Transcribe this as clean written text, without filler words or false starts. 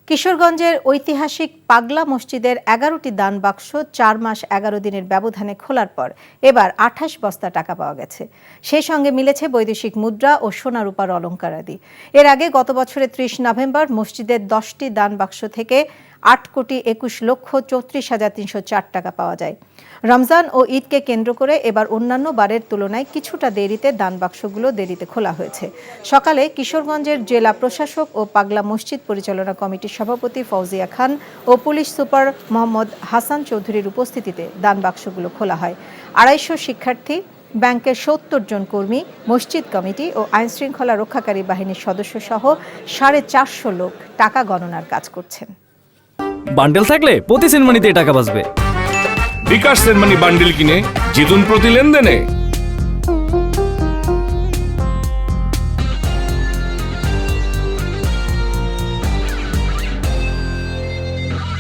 কিশোরগঞ্জের ঐতিহাসিক পাগলা মসজিদের ১১টি দান বাক্স ৪ মাস ১১ দিনের ব্যবধানে খোলার পর এবার ২৮ বস্তা টাকা পাওয়া গেছে। সেই সঙ্গে মিলেছে বৈদেশিক মুদ্রা ও সোনা রূপার অলংকারাদি। এর আগে গত বছরের ৩০ নভেম্বর মসজিদের ১০টি দান বাক্স থেকে ৮,২১,৩৪,৩০৪ টাকা পাওয়া যায়। রমজান ও ঈদকে কেন্দ্র করে এবার অন্যান্য বারের তুলনায় কিছুটা দেরিতে দান বাক্সগুলো দেরিতে খোলা হয়েছে। সকালে কিশোরগঞ্জের জেলা প্রশাসক ও পাগলা মসজিদ পরিচালনা কমিটির সভাপতি ফৌজিয়া খান ও পুলিশ সুপার মোহাম্মদ হাসান চৌধুরীর উপস্থিতিতে দান বাক্সগুলো খোলা হয়। ২৫০ শিক্ষার্থী, ব্যাংকের ৭০ জন কর্মী, মসজিদ কমিটি ও আইনশৃঙ্খলা রক্ষাকারী বাহিনীর সদস্য সহ 450 লোক টাকা গণনার কাজ করছেন। বান্ডেল থাকলে প্রতি সেনমানিতে টাকা বাঁচবে। বিকাশ সেনমানি বান্ডেল কিনে জিতুন প্রতি লেনদেনে।